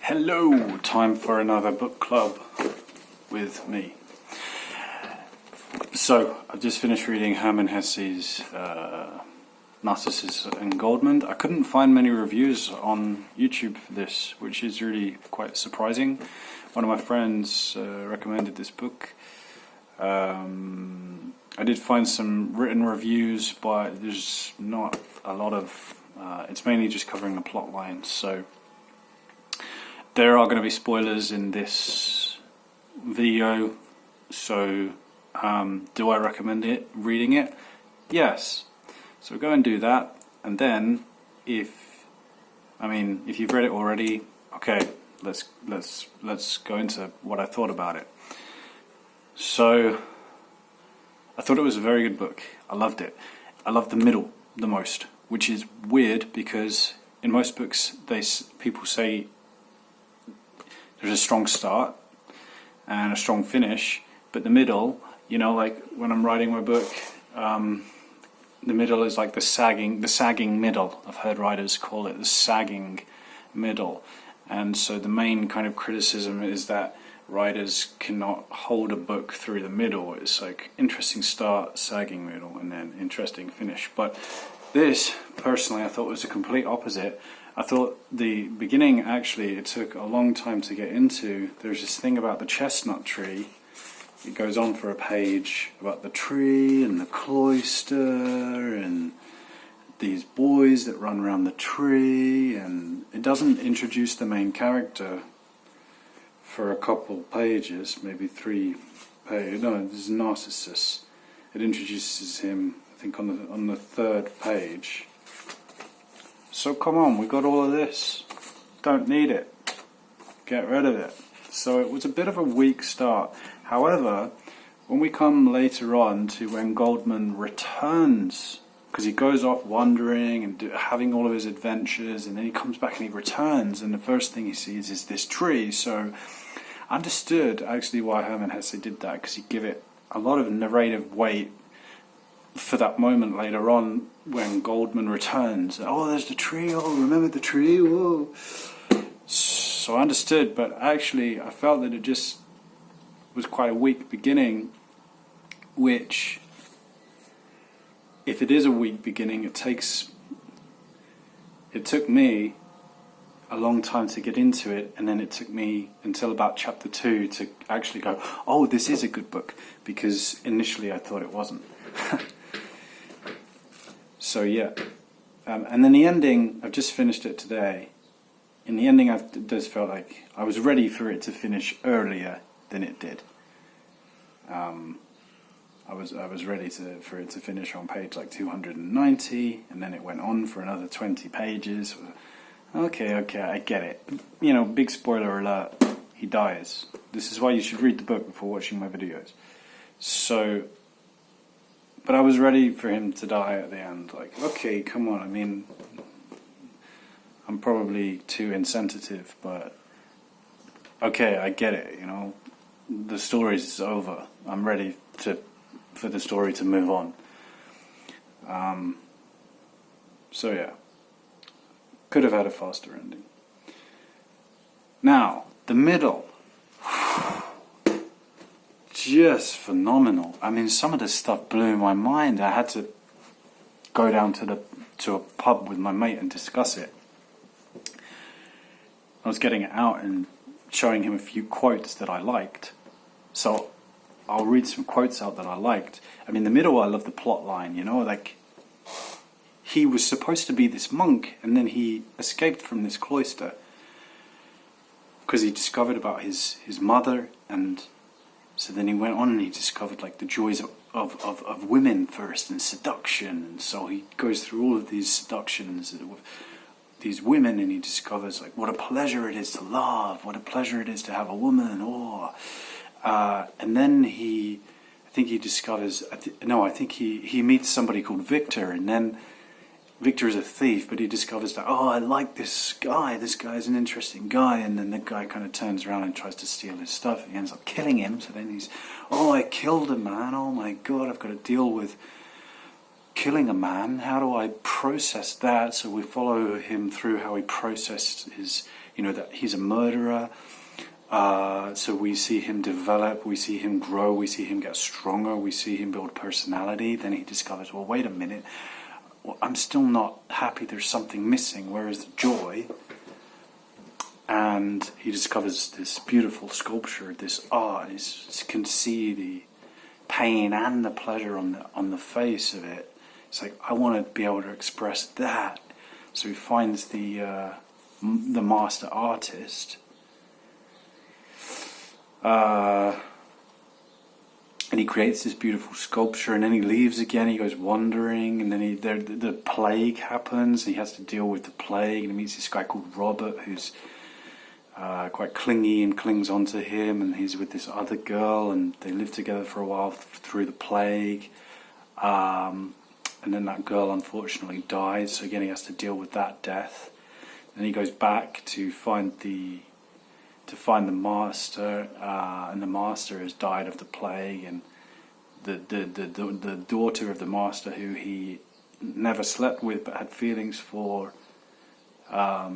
Hello, time for another book club with me. So, I've just finished reading Herman Hesse's Narcissus and Goldmund. I couldn't find many reviews on YouTube for this, which is really quite surprising. One of my friends recommended this book. I did find some written reviews, but there's not a lot of... it's mainly just covering the plot lines, so... There are going to be spoilers in this video, so do I recommend reading it? Yes. So go and do that, and then if you've read it already, okay, let's go into what I thought about it. So I thought it was a very good book. I loved it. I loved the middle the most, which is weird because in most books people say there's a strong start and a strong finish, but the middle, you know, like when I'm writing my book, the middle is like the sagging middle. I've heard writers call it the sagging middle. And so the main kind of criticism is that writers cannot hold a book through the middle. It's like interesting start, sagging middle, and then interesting finish. But this, personally, I thought was the complete opposite. I thought the beginning, actually, it took a long time to get into. There's this thing about the chestnut tree. It goes on for a page about the tree and the cloister and these boys that run around the tree, and it doesn't introduce the main character for a couple pages, maybe 3 pages. No, this is Narcissus. It introduces him, I think, on the 3rd page. So come on, we got all of this. Don't need it. Get rid of it. So it was a bit of a weak start. However, when we come later on to when Goldmund returns, because he goes off wandering and having all of his adventures, and then he comes back and he returns, and the first thing he sees is this tree. So I understood actually why Herman Hesse did that, because he give it a lot of narrative weight for that moment later on when Goldmund returns. Oh, there's the tree. Oh, remember the tree? Whoa. So I understood, but actually I felt that it just was quite a weak beginning, which, if it is a weak beginning, it took me a long time to get into it, and then it took me until about chapter 2 to actually go, oh, this is a good book, because initially I thought it wasn't. So yeah, and then the ending, I've just finished it today. In the ending, it does felt like I was ready for it to finish earlier than it did. I was ready for it to finish on page like 290, and then it went on for another 20 pages. Okay, I get it. You know, big spoiler alert, he dies. This is why you should read the book before watching my videos. So, but I was ready for him to die at the end. Like, okay, come on, I mean, I'm probably too insensitive, but okay, I get it, you know. The story's over. I'm ready for the story to move on. So yeah, could have had a faster ending. Now, the middle. Just phenomenal. I mean, some of this stuff blew my mind. I had to go down to a pub with my mate and discuss it. I was getting it out and showing him a few quotes that I liked. So I'll read some quotes out that I liked. I mean, the middle, I love the plot line, you know, like he was supposed to be this monk, and then he escaped from this cloister because he discovered about his mother, and so then he went on and he discovered like the joys of women first, and seduction, and so he goes through all of these seductions with these women, and he discovers like what a pleasure it is to love, what a pleasure it is to have a woman, and then he discovers, I think he meets somebody called Victor, and then Victor is a thief, but he discovers that, oh, I like this guy's an interesting guy, and then the guy kind of turns around and tries to steal his stuff. He ends up killing him, so then he's, oh, I killed him, man, oh my god, I've got to deal with killing a man. How do I process that? So we follow him through how he processed his, that he's a murderer. So we see him develop, we see him grow, we see him get stronger, we see him build personality. Then he discovers, well, wait a minute, I'm still not happy, there's something missing, where is the joy? And he discovers this beautiful sculpture, this art. He can see the pain and the pleasure on the face of it. It's like, I want to be able to express that. So he finds the master artist, and he creates this beautiful sculpture. And then he leaves again. He goes wandering, and then the plague happens. And he has to deal with the plague, and he meets this guy called Robert, who's quite clingy and clings onto him, and he's with this other girl, and they live together for a while through the plague. And then that girl unfortunately dies, so again he has to deal with that death. Then he goes back to find the master, and the master has died of the plague, and the daughter of the master, who he never slept with but had feelings for. I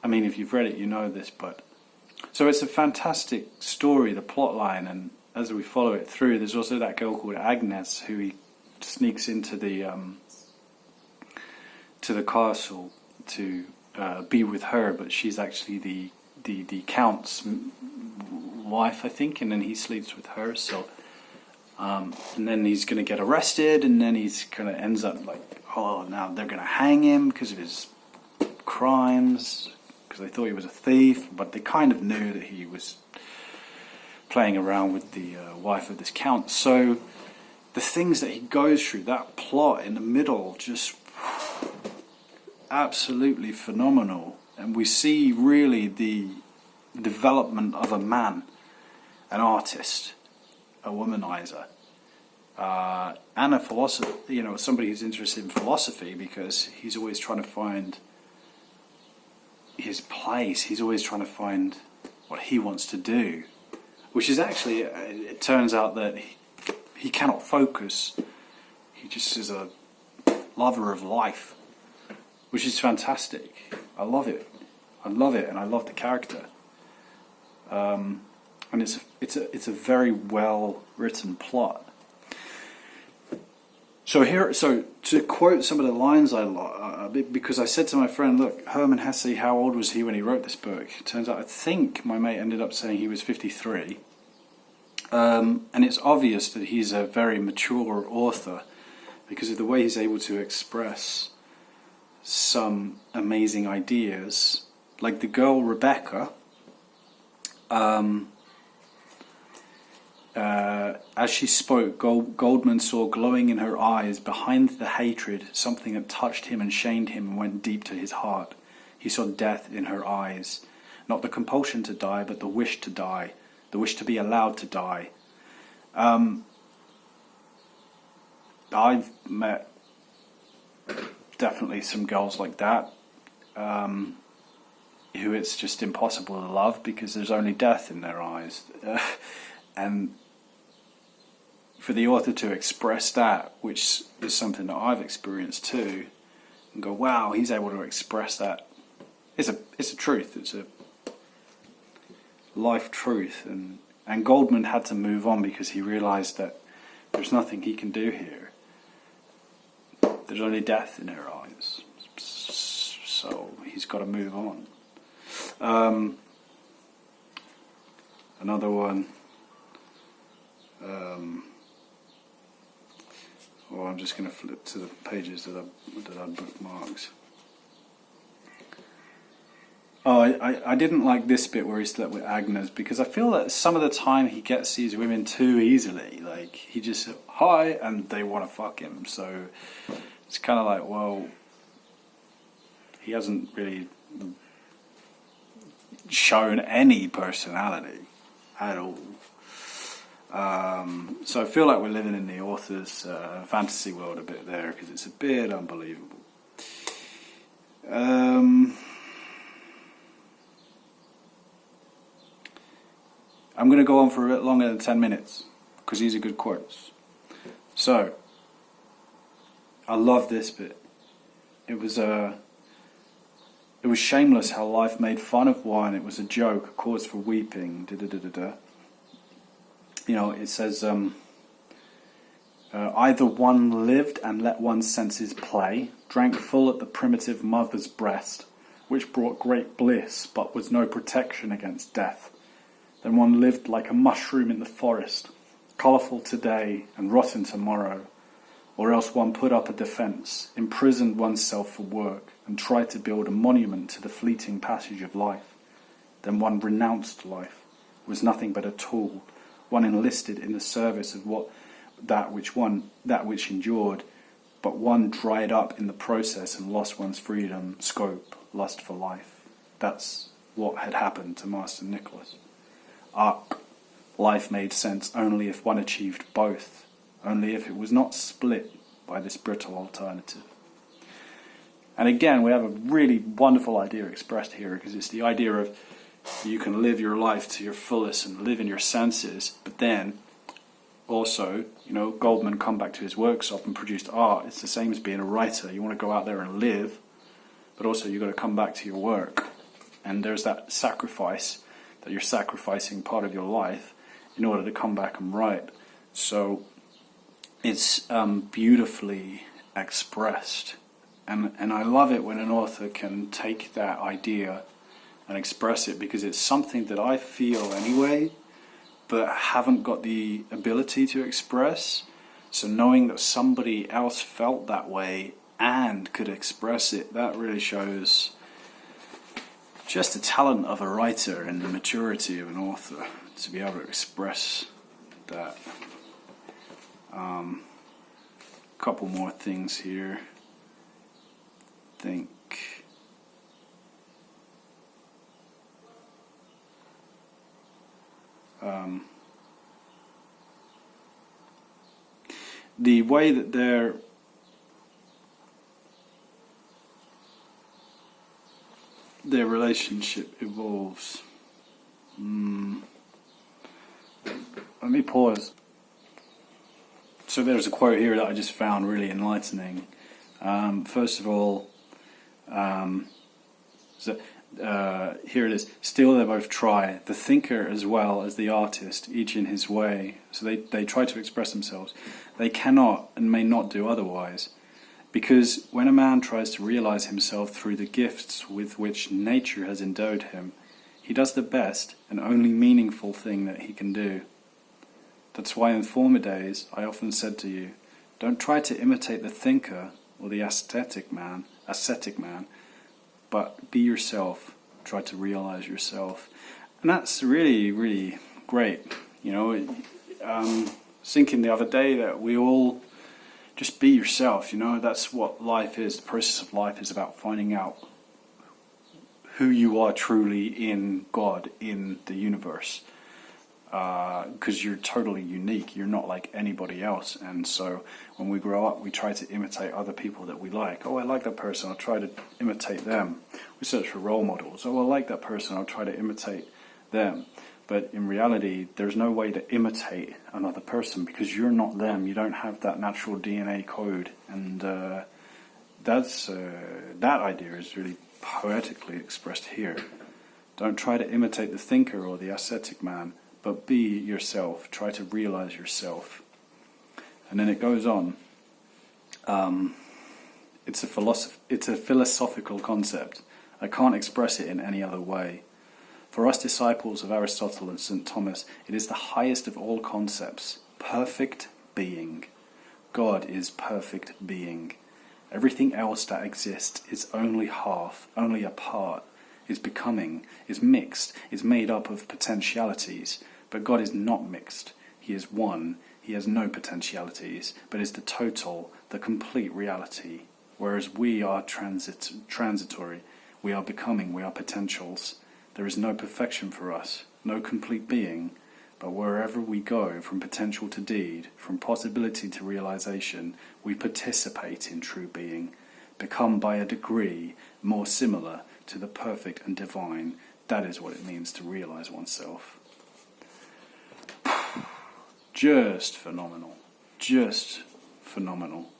mean, if you've read it, you know this, but so it's a fantastic story, the plot line, and as we follow it through, there's also that girl called Agnes who he sneaks into the castle to be with her, but she's actually the count's wife, I think, and then he sleeps with her. So, and then he's going to get arrested, and then he's kind of ends up like, oh, now they're going to hang him because of his crimes, because they thought he was a thief, but they kind of knew that he was playing around with the wife of this count. So the things that he goes through, that plot in the middle, just absolutely phenomenal. And we see really the development of a man, an artist, a womanizer, and a philosopher, somebody who's interested in philosophy, because he's always trying to find his place. He's always trying to find what he wants to do, which is actually, it turns out that he cannot focus. He just is a lover of life, which is fantastic. I love it, and I love the character. And it's a very well written plot. So to quote some of the lines because I said to my friend, look, Herman Hesse, how old was he when he wrote this book? Turns out, I think my mate ended up saying he was 53. And it's obvious that he's a very mature author because of the way he's able to express some amazing ideas. Like the girl Rebecca, as she spoke, Goldmund saw glowing in her eyes, behind the hatred, something that touched him and shamed him and went deep to his heart. He saw death in her eyes, not the compulsion to die, but the wish to die, the wish to be allowed to die. I've met definitely some girls like that, who it's just impossible to love because there's only death in their eyes. And for the author to express that, which is something that I've experienced too, and go, wow, he's able to express that. It's a truth. It's a life truth. And Goldmund had to move on because he realised that there's nothing he can do here. There's only death in her eyes. So he's got to move on. Another one. I'm just going to flip to the pages that I bookmarked. Oh, I didn't like this bit where he slept with Agnes, because I feel that some of the time he gets these women too easily. Like, he just, hi, and they want to fuck him. So it's kind of like, well, he hasn't really shown any personality at all. So I feel like we're living in the author's fantasy world a bit there, because it's a bit unbelievable. I'm going to go on for a bit longer than 10 minutes, because these are good quotes. So, I love this bit. It was shameless how life made fun of one. It was a joke, a cause for weeping. You know, it says, either one lived and let one's senses play, drank full at the primitive mother's breast, which brought great bliss, but was no protection against death. Then one lived like a mushroom in the forest, colourful today and rotten tomorrow. Or else one put up a defence, imprisoned oneself for work, and tried to build a monument to the fleeting passage of life. Then one renounced life, was nothing but a tool, one enlisted in the service of that which endured, but one dried up in the process and lost one's freedom, scope, lust for life. That's what had happened to Master Nicholas. Life made sense only if one achieved both. Only if it was not split by this brittle alternative. And again, we have a really wonderful idea expressed here, because it's the idea of you can live your life to your fullest and live in your senses, but then also, you know, Goldmund come back to his workshop and produced art. It's the same as being a writer. You want to go out there and live, but also you've got to come back to your work. And there's that sacrifice, that you're sacrificing part of your life in order to come back and write. So it's beautifully expressed, and I love it when an author can take that idea and express it, because it's something that I feel anyway, but haven't got the ability to express. So knowing that somebody else felt that way and could express it, that really shows just the talent of a writer and the maturity of an author to be able to express that. Couple more things here. Think. The way that their relationship evolves. Let me pause. So there's a quote here that I just found really enlightening. First of all, here it is. Still they both try, the thinker as well as the artist, each in his way. So they try to express themselves. They cannot and may not do otherwise. Because when a man tries to realize himself through the gifts with which nature has endowed him, he does the best and only meaningful thing that he can do. That's why in former days I often said to you, don't try to imitate the thinker or the ascetic man, but be yourself. Try to realize yourself. And that's really, really great. You know, thinking the other day that we all just be yourself. You know, that's what life is. The process of life is about finding out who you are truly in God, in the universe. Because you're totally unique. You're not like anybody else. And so when we grow up, we try to imitate other people that we like. Oh, I like that person. I'll try to imitate them. We search for role models. Oh, I like that person. I'll try to imitate them. But in reality, there's no way to imitate another person because you're not them. You don't have that natural DNA code. And that idea is really poetically expressed here. Don't try to imitate the thinker or the ascetic man, but be yourself. Try to realize yourself. And then it goes on. It's a philosophical concept. I can't express it in any other way. For us disciples of Aristotle and St. Thomas, it is the highest of all concepts. Perfect being. God is perfect being. Everything else that exists is only half, only a part, is becoming, is mixed, is made up of potentialities. But God is not mixed. He is one. He has no potentialities, but is the total, the complete reality. Whereas we are transitory. We are becoming, we are potentials. There is no perfection for us, no complete being. But wherever we go, from potential to deed, from possibility to realization, we participate in true being, become by a degree more similar to the perfect and divine. That is what it means to realize oneself. Just phenomenal. Just phenomenal.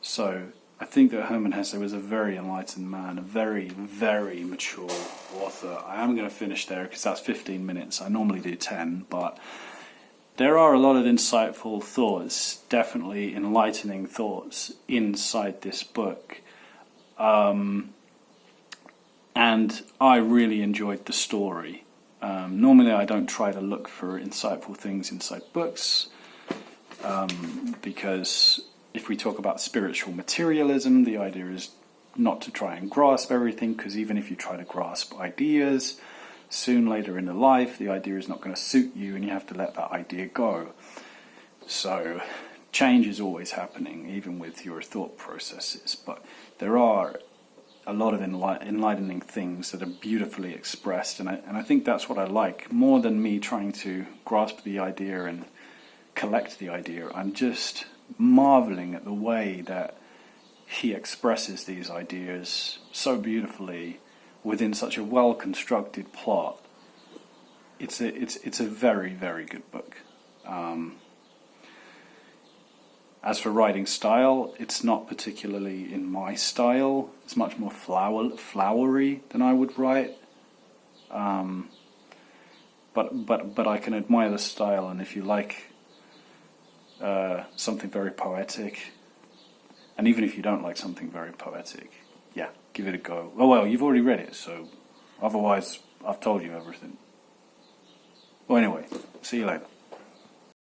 So I think that Herman Hesse was a very enlightened man, a very, very mature author. I am going to finish there because that's 15 minutes. I normally do 10, but there are a lot of insightful thoughts, definitely enlightening thoughts inside this book. And I really enjoyed the story. Normally I don't try to look for insightful things inside books, because if we talk about spiritual materialism, the idea is not to try and grasp everything, because even if you try to grasp ideas, soon later in the life, the idea is not going to suit you and you have to let that idea go. So change is always happening, even with your thought processes. But there are a lot of enlightening things that are beautifully expressed, and I think that's what I like, more than me trying to grasp the idea and collect the idea. I'm just marveling at the way that he expresses these ideas so beautifully within such a well-constructed plot. It's a very, very good book. As for writing style, it's not particularly in my style. It's much more flowery than I would write. But I can admire the style, and if you like something very poetic, and even if you don't like something very poetic, yeah, give it a go. Oh well, you've already read it, so otherwise I've told you everything. Well, anyway, see you later.